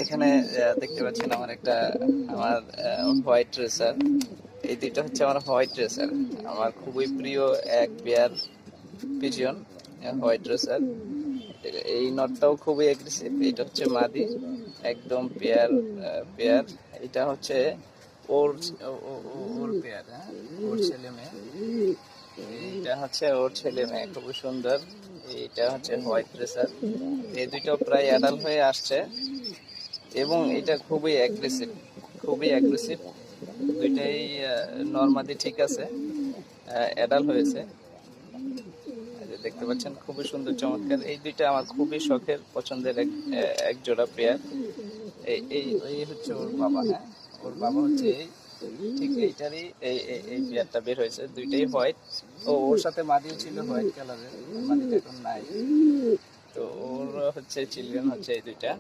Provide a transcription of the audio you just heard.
এখানে দেখতে পাচ্ছেন আমার হোয়াইট রেসার। এই দুইটা হচ্ছে আমার হোয়াইট রেসার, আমার খুবই প্রিয় এক পেয়ার পিজিয়ন হোয়াইট রেসার। এই নটটাও খুবই অ্যাগ্রেসিভ। এটা হচ্ছে মাদি, একদম পেয়ার। এটা হচ্ছে ওর ওর পেয়ার, হ্যাঁ, ওর ছেলে মেয়ে। এইটা হচ্ছে ওর ছেলে মেয়ে, খুবই সুন্দর। এইটা হচ্ছে হোয়াইট রেসার। এই দুইটাও প্রায় অ্যাডাল্ট হয়ে আসছে এবং এটা খুবই অ্যাগ্রেসিভ। দুইটাই নরমাদি ঠিক আছে, অ্যাডাল্ট হয়েছে। এই যে দেখতে পাচ্ছেন, খুবই সুন্দর চমৎকার। এই দুইটা আমার খুবই শখের পছন্দের এক জোড়া পেয়ার। এই এই এই হচ্ছে ওর বাবা, হ্যাঁ, ওর বাবা হচ্ছে ঠিক এইটারই এই পেয়ারটা বের হয়েছে। দুইটাই হোয়াইট। ওর সাথে মাদিও ছিল হোয়াইট কালারের, মাদিটা এখন নাই। তো ওর হচ্ছে চিলড্রেন হচ্ছে এই দুইটা।